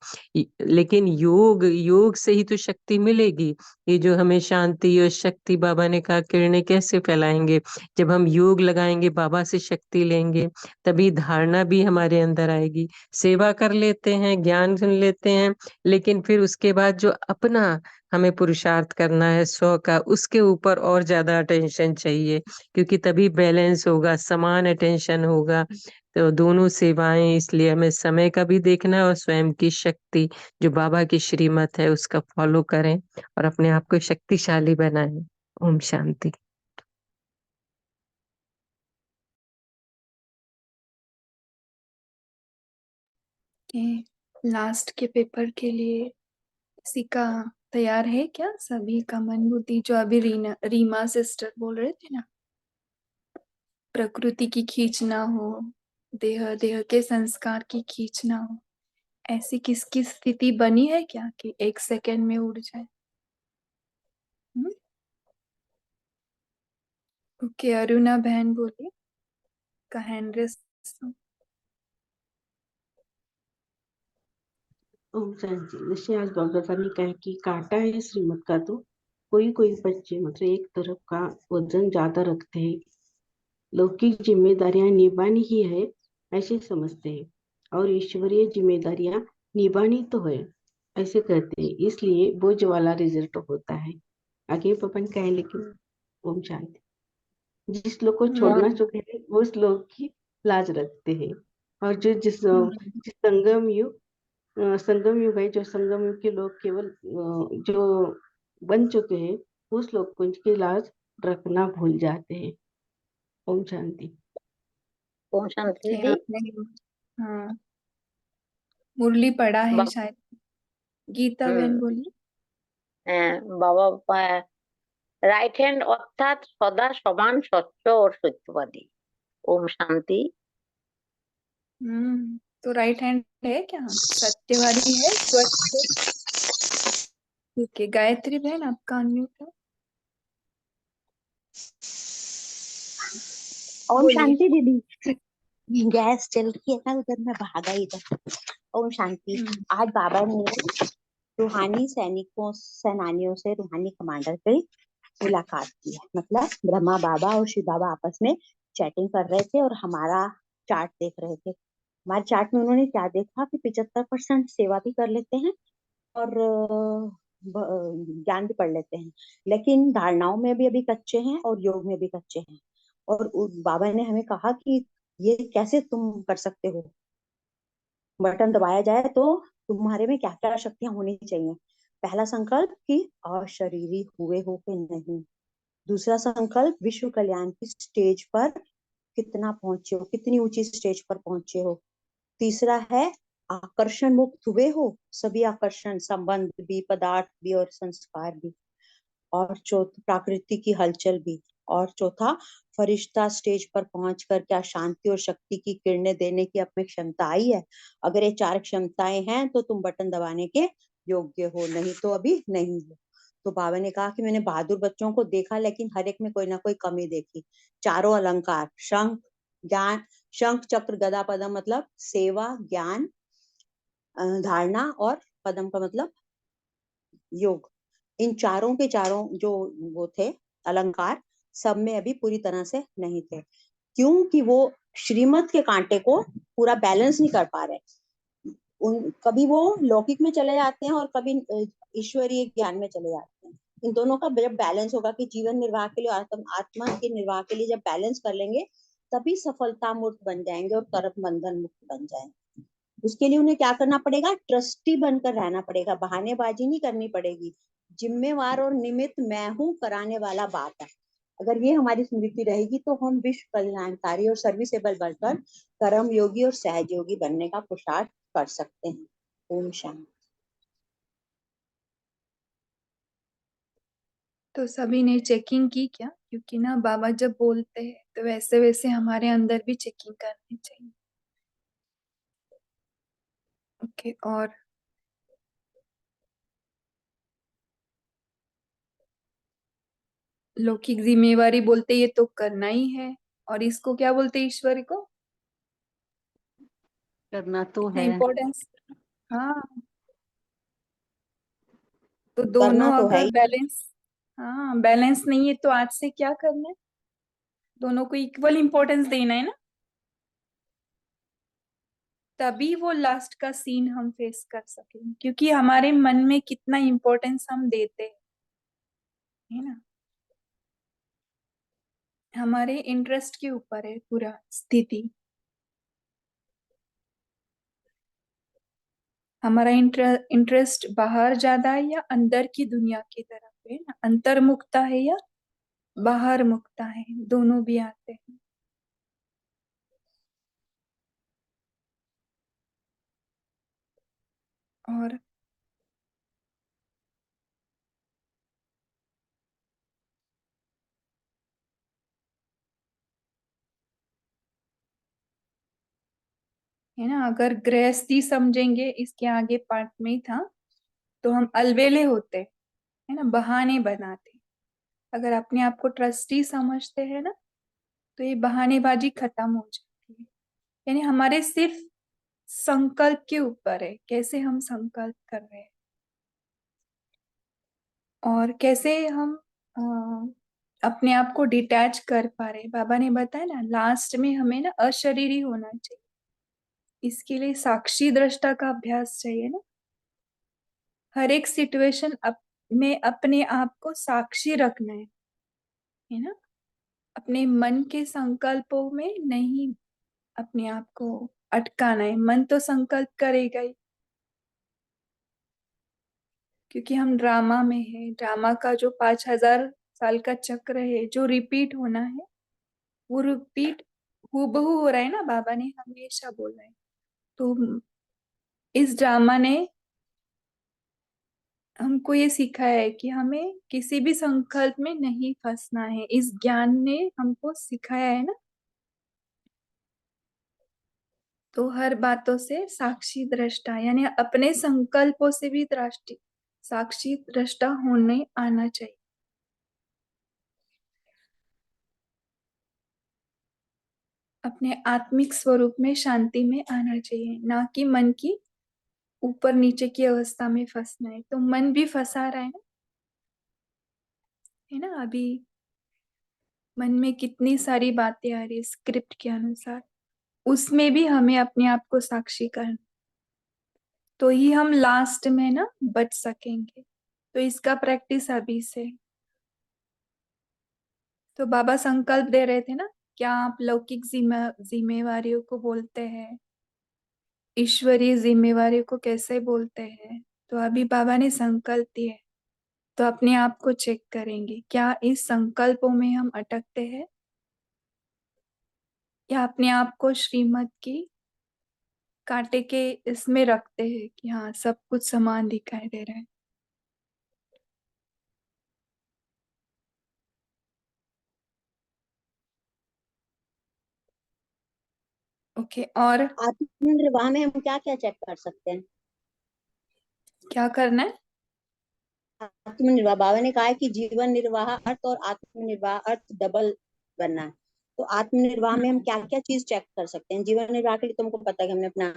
S6: लेकिन योग से ही तो शक्ति मिलेगी। ये जो हमें शांति और शक्ति बाबा ने कहा किरणें कैसे फैलाएंगे, जब हम योग लगाएंगे, बाबा से शक्ति लेंगे, तभी धारणा भी हमारे अंदर आएगी। सेवा कर लेते हैं, ज्ञान सुन लेते हैं, लेकिन फिर उसके बाद जो अपना हमें पुरुषार्थ करना है 100 का, उसके ऊपर और ज्यादा अटेंशन चाहिए, क्योंकि तभी बैलेंस होगा, समान अटेंशन होगा। तो दोनों सेवाएं, इसलिए हमें समय का भी देखना है और स्वयं की शक्ति जो बाबा की श्रीमत है उसका फॉलो करें और अपने आप को शक्तिशाली बनाएं। ओम शांति।
S2: लास्ट के पेपर के लिए किसी का तैयार है क्या? सभी का मन बुद्धि, जो अभी रीमा सिस्टर बोल रहे थे ना, प्रकृति की खींच ना हो, देह के संस्कार की खींच ना हो, ऐसी किसकी स्थिति बनी है क्या कि 1 सेकंड में उड़ जाए? ओके, अरुणा बहन बोलिए का हैंड रेस।
S7: ओम शांति। जैसे आज बाबा ने कहा कि काटा है श्रीमत का, तो कोई कोई बच्चे मतलब एक तरफ का वजन ज्यादा रखते हैं, लौकिक जिम्मेदारियां निभानी ही है ऐसे समझते हैं, और ईश्वरीय जिम्मेदारियां निभानी तो है ऐसे कहते हैं, इसलिए बोझ वाला रिजल्ट होता है। आगे पपन कहे, लेकिन ओम शांति। जिस लोग को छोड़ना चाहते हैं वो उस लोग की लाज रखते हैं, और जिस संगम युग है, जो संगम युग के लोग केवल जो बन चुके हैं, उस लोग को उनकी लाज रखना भूल जाते हैं। ओम शांति।
S8: ओम शांति दीदी।
S2: हाँ, मुरली पढ़ा है शायद। गीता बहन बोलिए।
S8: বাবা রাইট হ্যান্ড অর্থাৎ সদা সমান, স্বচ্ছ और সত্যবাदी। ओम शांति।
S2: तो राइट हैंड है क्या? सत्यवादी है, स्वच्छ। ठीक है, गायत्री बहन आपका अनम्यूट है।
S9: ओम शांति दीदी। गैस चल रही है ना उधर, मैं भागा इधर। ओम शांति। आज बाबा ने रूहानी सेनानियों से रूहानी कमांडर से मुलाकात की है। मतलब ब्रह्मा बाबा और शिव बाबा आपस में चैटिंग कर रहे थे और हमारा चार्ट देख रहे थे। हमारे चार्ट में उन्होंने क्या देखा कि 75% सेवा भी कर लेते हैं और ज्ञान भी पढ़ लेते हैं, लेकिन धारणाओं में भी अभी कच्चे हैं और योग में भी कच्चे हैं। और बाबा ने हमें कहा कि ये कैसे तुम कर सकते हो, बटन दबाया जाए तो तुम्हारे में क्या क्या शक्तियां होनी चाहिए। पहला संकल्प कि अशरीरी हुए हो कि नहीं। दूसरा संकल्प विश्व कल्याण की स्टेज पर कितना पहुंचे हो, कितनी ऊंची स्टेज पर पहुंचे हो। तीसरा है आकर्षण मुक्त हुए हो, सभी आकर्षण, संबंध भी, पदार्थ भी और संस्कार भी। और चौथा प्रकृति की हलचल भी। और चौथा फरिश्ता स्टेज पर पहुंचकर क्या शांति और शक्ति की किरणें देने की अपनी क्षमता आई है। अगर ये 4 क्षमताएं हैं तो तुम बटन दबाने के योग्य हो, नहीं तो अभी नहीं हो। तो बाबा ने कहा कि मैंने बहादुर बच्चों को देखा, लेकिन हर एक में कोई ना कोई कमी देखी। चारों अलंकार, शंख, ज्ञान, शंख चक्र गदा पद्म मतलब सेवा, ज्ञान, धारणा, और पद्म का मतलब योग। इन चारों के चारों जो वो थे अलंकार, सब में अभी पूरी तरह से नहीं थे, क्योंकि वो श्रीमत के कांटे को पूरा बैलेंस नहीं कर पा रहे। कभी वो लौकिक में चले जाते हैं और कभी ईश्वरीय ज्ञान में चले जाते हैं। इन दोनों का जब बैलेंस होगा कि जीवन निर्वाह के लिए, आत्मा के निर्वाह के लिए जब बैलेंस कर लेंगे, तभी सफलता मूर्त बन जाएंगे और कर्म बंधन मुक्त बन जाएंगे। उसके लिए उन्हें क्या करना पड़ेगा? ट्रस्टी बनकर रहना पड़ेगा, बहानेबाजी नहीं करनी पड़ेगी। जिम्मेवार और निमित्त मैं हूँ कराने वाला बात है। अगर ये हमारी स्मृति रहेगी तो हम विश्व कल्याणकारी और सर्विसेबल बनकर कर्म योगी और सहज योगी बनने का पुरुषार्थ कर सकते हैं। ओम शांति।
S2: तो सभी ने चेकिंग की क्या? क्योंकि ना बाबा जब बोलते हैं तो वैसे वैसे हमारे अंदर भी चेकिंग करनी चाहिए। ओके, और लौकिक जिम्मेवारी बोलते ये तो करना ही है, और इसको क्या बोलते ईश्वर को?
S7: करना तो
S2: कितना
S7: है,
S2: इम्पोर्टेंस। हाँ, तो
S9: करना
S2: दोनों
S9: तो है
S2: अगर
S9: ही।
S2: बैलेंस, हाँ बैलेंस नहीं है तो आज से क्या करना है? दोनों को इक्वल इम्पोर्टेंस देना है ना, तभी वो लास्ट का सीन हम फेस कर सकेंगे। क्योंकि हमारे मन में कितना इम्पोर्टेंस हम देते हैं, है ना, हमारे इंटरेस्ट के ऊपर है पूरा स्थिति। हमारा इंटरेस्ट बाहर ज्यादा है या अंदर की दुनिया की तरफ है ना, अंतर्मुखता है या बाहर मुक्ता है, दोनों भी आते हैं। और है ना, अगर गृहस्थी समझेंगे, इसके आगे पार्ट में ही था, तो हम अलवेले होते है ना, बहाने बनाते। अगर अपने आप को ट्रस्टी समझते हैं ना, तो ये बहानेबाजी खत्म हो जाती है। यानी हमारे सिर्फ संकल्प के ऊपर है, कैसे हम संकल्प कर रहे हैं और कैसे हम अपने आप को डिटैच कर पा रहे हैं। बाबा ने बताया ना, लास्ट में हमें ना अशरीरी होना चाहिए। इसके लिए साक्षी दृष्टा का अभ्यास चाहिए ना, हर एक सिचुएशन में अपने आप को साक्षी रखना है ना, अपने मन के संकल्पों में नहीं अपने आप को अटकाना है। मन तो संकल्प करेगा ही, क्योंकि हम ड्रामा में है। ड्रामा का जो 5000 साल का चक्र है, जो रिपीट होना है, वो रिपीट हूबहू हो रहा है ना, बाबा ने हमेशा बोला है। तो इस ड्रामा ने हमको ये सिखाया है कि हमें किसी भी संकल्प में नहीं फंसना है। इस ज्ञान ने हमको सिखाया है ना, तो हर बातों से साक्षी दृष्टा, यानी अपने संकल्पों से भी दृष्टि साक्षी दृष्टा होने आना चाहिए। अपने आत्मिक स्वरूप में शांति में आना चाहिए, ना कि मन की ऊपर नीचे की अवस्था में फंसना है। तो मन भी फंसा रहा है ना, अभी मन में कितनी सारी बातें आ रही है स्क्रिप्ट के अनुसार, उसमें भी हमें अपने आप को साक्षी करना, तो ही हम लास्ट में ना बच सकेंगे। तो इसका प्रैक्टिस अभी से। तो बाबा संकल्प दे रहे थे ना, क्या आप लौकिक जिम्मेवारियों को बोलते हैं, ईश्वरीय जिम्मेवारियों को कैसे बोलते हैं? तो अभी बाबा ने संकल्प दिए, तो अपने आप को चेक करेंगे, क्या इस संकल्पों में हम अटकते हैं या अपने आप को श्रीमत की कांटे के इसमें रखते हैं कि हाँ सब कुछ समान दिखाई दे रहा है। ओके, और
S9: आत्मनिर्वाह में हम क्या क्या चेक कर सकते हैं?
S2: क्या करना है?
S9: आत्मनिर्वाह, बाबा ने कहा है कि जीवन निर्वाह अर्थ और आत्मनिर्वाह अर्थ डबल बनना है। तो आत्मनिर्वाह में हम क्या क्या चीज चेक कर सकते हैं? जीवन निर्वाह के लिए तुमको पता है कि हमने अपना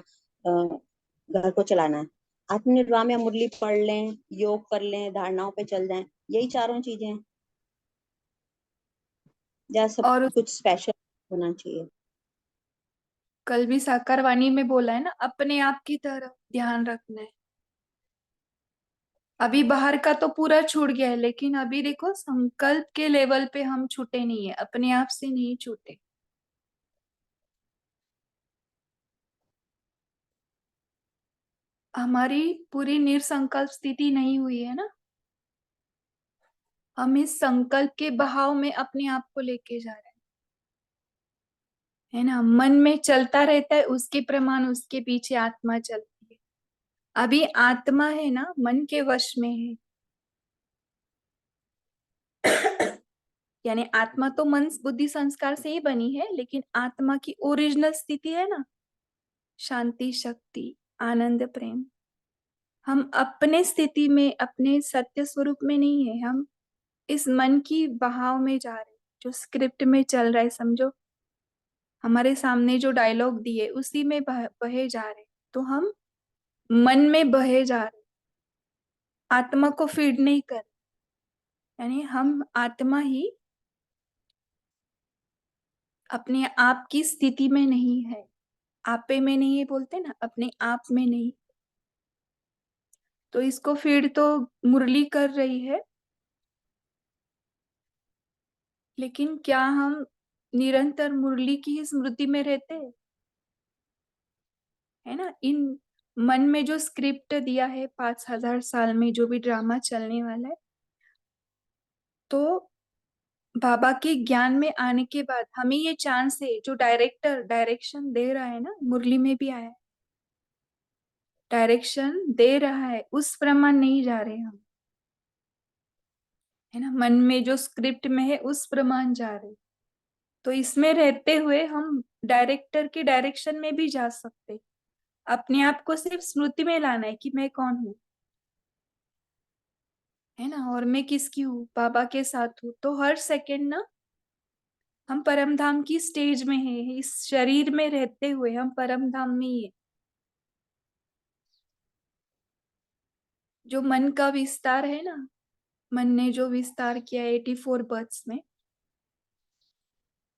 S9: घर को चलाना है। आत्मनिर्वाह में हम मुरली पढ़ लें, योग कर लें, धारणाओं पे चल जाएं, यही चारों चीजें हैं या सब
S2: और
S9: कुछ स्पेशल होना चाहिए?
S2: कल भी साकार वाणी में बोला है ना, अपने आप की तरफ ध्यान रखना है। अभी बाहर का तो पूरा छूट गया है, लेकिन अभी देखो संकल्प के लेवल पे हम छूटे नहीं है, अपने आप से नहीं छूटे। हमारी पूरी निर्संकल्प स्थिति नहीं हुई है ना, हम इस संकल्प के बहाव में अपने आप को लेके जा रहे हैं, है ना। मन में चलता रहता है, उसके प्रमाण उसके पीछे आत्मा चलती है। अभी आत्मा है ना मन के वश में है। यानी आत्मा तो मन बुद्धि संस्कार से ही बनी है, लेकिन आत्मा की ओरिजिनल स्थिति है ना शांति, शक्ति, आनंद, प्रेम। हम अपने स्थिति में, अपने सत्य स्वरूप में नहीं है, हम इस मन की बहाव में जा रहे हैं, जो स्क्रिप्ट में चल रहा है। समझो, हमारे सामने जो डायलॉग दिए उसी में बहे जा रहे, तो हम मन में बहे जा रहे, आत्मा को फीड नहीं कर। यानी हम आत्मा ही अपने आप की स्थिति में नहीं है, आपे में नहीं है बोलते ना, अपने आप में नहीं। तो इसको फीड तो मुरली कर रही है, लेकिन क्या हम निरंतर मुरली की ही स्मृति में रहते हैं? है ना, इन मन में जो स्क्रिप्ट दिया है 5000 साल में, जो भी ड्रामा चलने वाला है, तो बाबा के ज्ञान में आने के बाद हमें ये चांस है, जो डायरेक्टर डायरेक्शन दे रहा है ना, मुरली में भी आया है, डायरेक्शन दे रहा है, उस प्रमाण नहीं जा रहे हम, है ना। मन में जो स्क्रिप्ट में है उस प्रमाण जा रहे, तो इसमें रहते हुए हम डायरेक्टर के डायरेक्शन में भी जा सकते। अपने आप को सिर्फ स्मृति में लाना है कि मैं कौन हूँ, है ना, और मैं किसकी हूँ, बाबा के साथ हूँ। तो हर सेकंड ना हम परम धाम की स्टेज में है, इस शरीर में रहते हुए हम परम धाम में ही है। जो मन का विस्तार है ना, मन ने जो विस्तार किया 84 बर्थ्स में,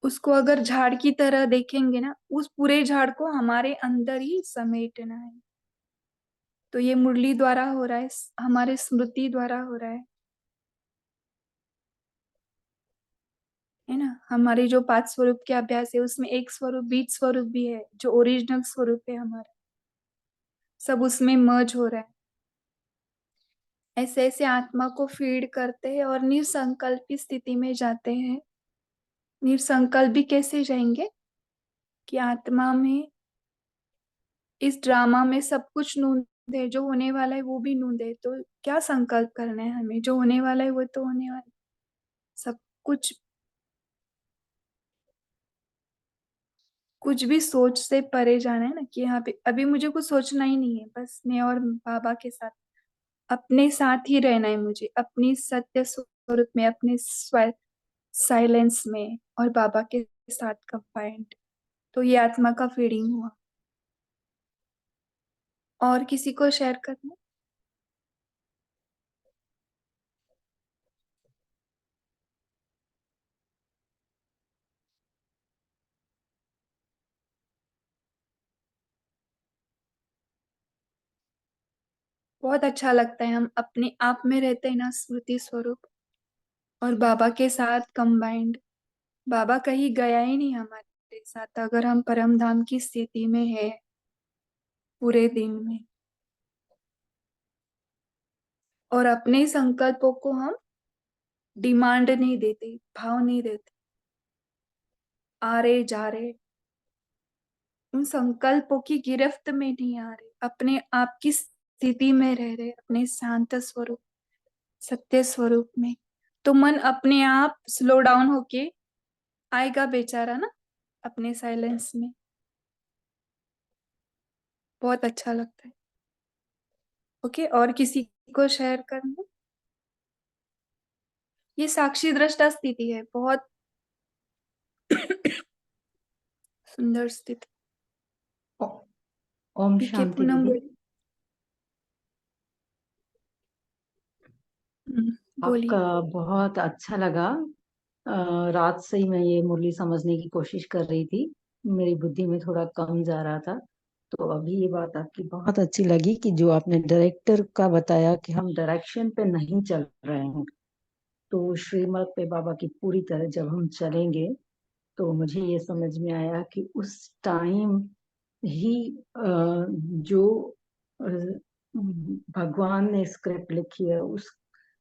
S2: उसको अगर झाड़ की तरह देखेंगे ना, उस पूरे झाड़ को हमारे अंदर ही समेटना है। तो ये मुरली द्वारा हो रहा है, हमारे स्मृति द्वारा हो रहा है ना। हमारे जो 5 स्वरूप के अभ्यास है, उसमें एक स्वरूप, बीज स्वरूप भी है, जो ओरिजिनल स्वरूप है हमारा, सब उसमें मर्ज हो रहा है। ऐसे ऐसे आत्मा को फीड करते हैं और निर्संकल्प की स्थिति में जाते हैं। निर्संकल्प भी कैसे जाएंगे कि आत्मा में, इस ड्रामा में सब कुछ नूंद है, जो होने वाला है वो भी नूंद है। तो क्या संकल्प करना है हमें, जो होने वाला है वो तो होने वाला है, सब कुछ, कुछ भी सोच से परे जाना है ना, कि यहाँ पे अभी मुझे कुछ सोचना ही नहीं है, बस मैं और बाबा के साथ, अपने साथ ही रहना है मुझे, अपनी सत्य स्वरूप में, अपने साइलेंस में, और बाबा के साथ कंबाइंड। तो ये आत्मा का फीडिंग हुआ। और किसी को शेयर करना? बहुत अच्छा लगता है, हम अपने आप में रहते हैं ना, स्मृति स्वरूप, और बाबा के साथ कंबाइंड। बाबा कहीं गया ही नहीं हमारे साथ, अगर हम परम धाम की स्थिति में है पूरे दिन में, और अपने संकल्पों को हम डिमांड नहीं देते, भाव नहीं देते, आ रहे जा रहे, उन संकल्पों की गिरफ्त में नहीं आ रहे, अपने आप की स्थिति में रह रहे, अपने शांत स्वरूप, सत्य स्वरूप में। तो मन अपने आप स्लो डाउन होके आएगा बेचारा ना, अपने साइलेंस में। बहुत अच्छा लगता है। ओके, और किसी को शेयर करना? ये साक्षी दृष्टा स्थिति है, बहुत सुंदर स्थिति।
S10: ओम
S2: ठीक है,
S10: शांति
S2: पूनम
S10: दीदी।
S2: बोलिए। बोलिए।
S10: आपका बहुत अच्छा लगा। रात से ही मैं ये मुरली समझने की कोशिश कर रही थी, मेरी बुद्धि में थोड़ा कम जा रहा था। तो अभी ये बात आपकी बहुत अच्छी लगी कि जो आपने डायरेक्टर का बताया कि हम डायरेक्शन पे नहीं चल रहे हैं, तो श्रीमत पे बाबा की पूरी तरह जब हम चलेंगे तो मुझे ये समझ में आया कि उस टाइम ही जो भगवान ने स्क्रिप्ट लिखी है उस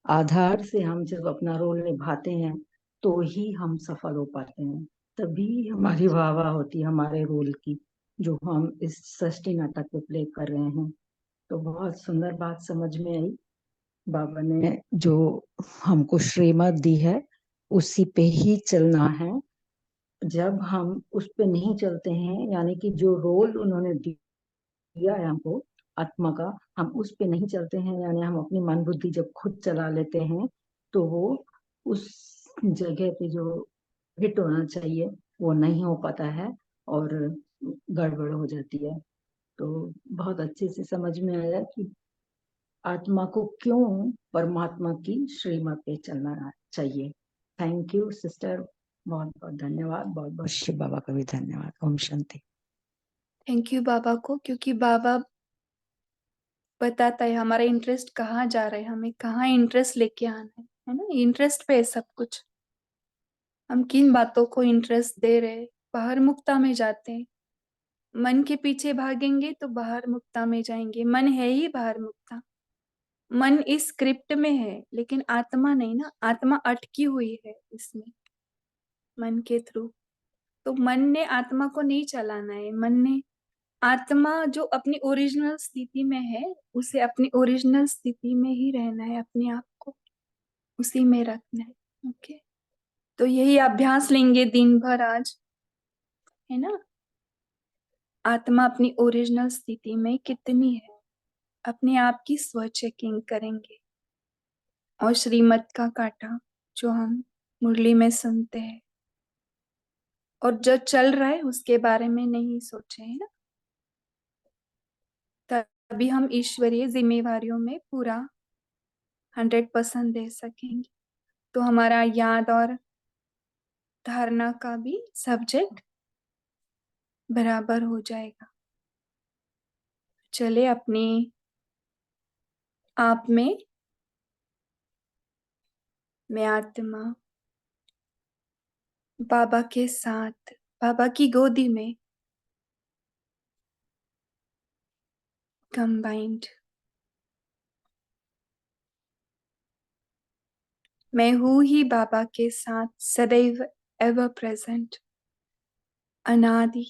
S10: आधार से हम जब अपना रोल निभाते हैं तो ही हम सफल हो पाते हैं। तभी हमारी वाह वाह होती है हमारे रोल की, जो हम इस सृष्टि नाटक पे प्ले कर रहे हैं। तो बहुत सुंदर बात समझ में आई। बाबा ने जो हमको श्रीमत दी है उसी पे ही चलना है। जब हम उस पे नहीं चलते हैं, यानी कि जो रोल उन्होंने दिया है हमको आत्मा का, हम उस पे नहीं चलते हैं, यानी हम अपनी मन बुद्धि जब खुद चला लेते हैं तो वो उस जगह पे जो हिट होना चाहिए वो नहीं हो पाता है और गड़बड़ हो जाती है। तो बहुत अच्छे से समझ में आया कि आत्मा को क्यों परमात्मा की श्रीमत पे चलना चाहिए। थैंक यू सिस्टर, बहुत बहुत धन्यवाद। बहुत बहुत शिव बाबा का भी धन्यवाद। ओम शांति।
S2: थैंक यू बाबा को, क्योंकि बाबा बताता है हमारा इंटरेस्ट कहाँ जा रहा है, हमें कहाँ इंटरेस्ट लेके आना है ना। इंटरेस्ट पे है सब कुछ। हम किन बातों को इंटरेस्ट दे रहे हैं, बाहर मुक्ता में जाते हैं। मन के पीछे भागेंगे तो बाहर मुक्ता में जाएंगे। मन है ही बाहर मुक्ता। मन इस स्क्रिप्ट में है, लेकिन आत्मा नहीं ना। आत्मा अटकी हुई है इसमें मन के थ्रू। तो मन ने आत्मा को नहीं चलाना है। मन ने आत्मा जो अपनी ओरिजिनल स्थिति में है उसे अपनी ओरिजिनल स्थिति में ही रहना है, अपने आप को उसी में रखना है। ओके, तो यही अभ्यास लेंगे दिन भर आज, है ना। आत्मा अपनी ओरिजिनल स्थिति में कितनी है, अपने आप की स्व चेकिंग करेंगे। और श्रीमत का काटा जो हम मुरली में सुनते हैं और जो चल रहा है उसके बारे में नहीं सोचे, है ना। तभी हम ईश्वरीय जिम्मेवारियों में पूरा 100% दे सकेंगे। तो हमारा याद और धारणा का भी सब्जेक्ट बराबर हो जाएगा। चले अपने आप में मैं आत्मा बाबा के साथ बाबा की गोदी में कंबाइंड। मैं हूँ ही बाबा के साथ सदैव एवर प्रेजेंट, अनादि।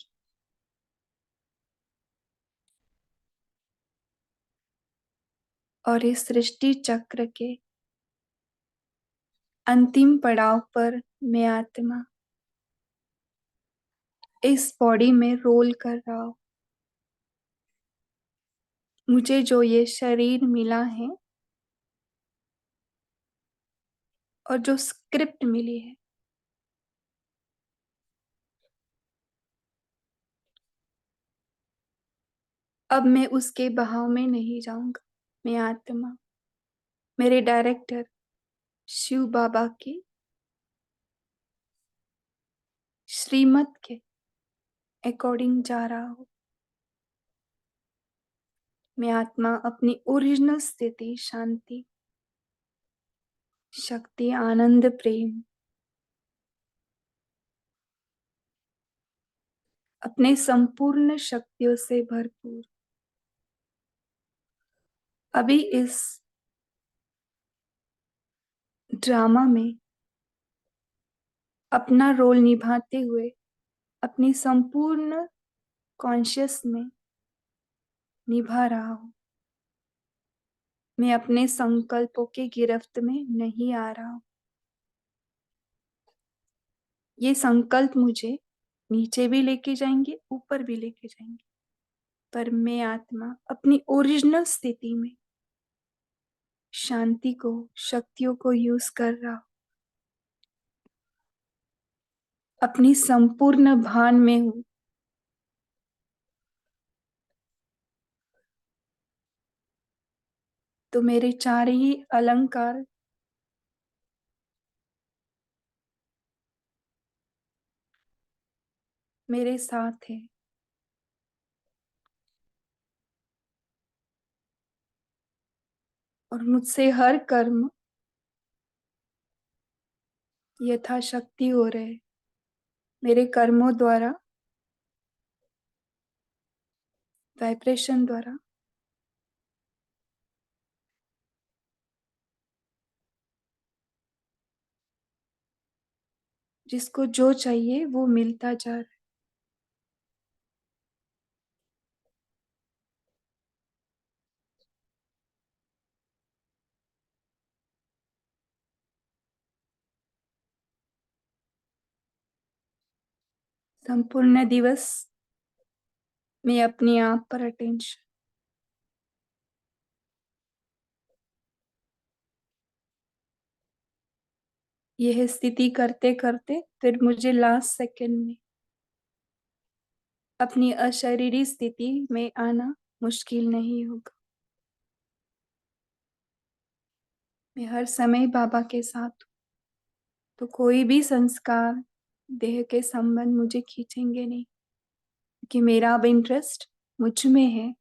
S2: और इस सृष्टि चक्र के अंतिम पड़ाव पर मैं आत्मा इस बॉडी में रोल कर रहा हूं। मुझे जो ये शरीर मिला है और जो स्क्रिप्ट मिली है, अब मैं उसके बहाव में नहीं जाऊंगा। मैं आत्मा मेरे डायरेक्टर शिव बाबा के श्रीमत के अकॉर्डिंग जा रहा हूं। मैं आत्मा अपनी ओरिजिनल स्थिति शांति, शक्ति, आनंद, प्रेम, अपने संपूर्ण शक्तियों से भरपूर अभी इस ड्रामा में अपना रोल निभाते हुए अपनी संपूर्ण कॉन्शियस में निभा रहा हूं। मैं अपने संकल्पों के गिरफ्त में नहीं आ रहा हूं। ये संकल्प मुझे नीचे भी लेके जाएंगे, ऊपर भी लेके जाएंगे, पर मैं आत्मा अपनी ओरिजिनल स्थिति में शांति को, शक्तियों को यूज कर रहा हूं। अपनी संपूर्ण भान में हूं, तो मेरे चार ही अलंकार मेरे साथ है। और मुझसे हर कर्म यथाशक्ति हो रहे। मेरे कर्मों द्वारा, वाइब्रेशन द्वारा जिसको जो चाहिए वो मिलता जा रहा है। संपूर्ण दिवस में अपने आप पर अटेंशन। यह स्थिति करते करते फिर मुझे लास्ट सेकंड में अपनी अशरीरी स्थिति में आना मुश्किल नहीं होगा। मैं हर समय बाबा के साथ हूँ, तो कोई भी संस्कार देह के संबंध मुझे खींचेंगे नहीं, क्योंकि मेरा अब इंटरेस्ट मुझ में है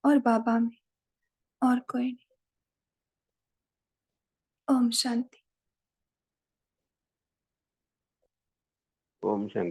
S2: और बाबा में, और कोई नहीं। ओम शांति।
S11: ओम शांति।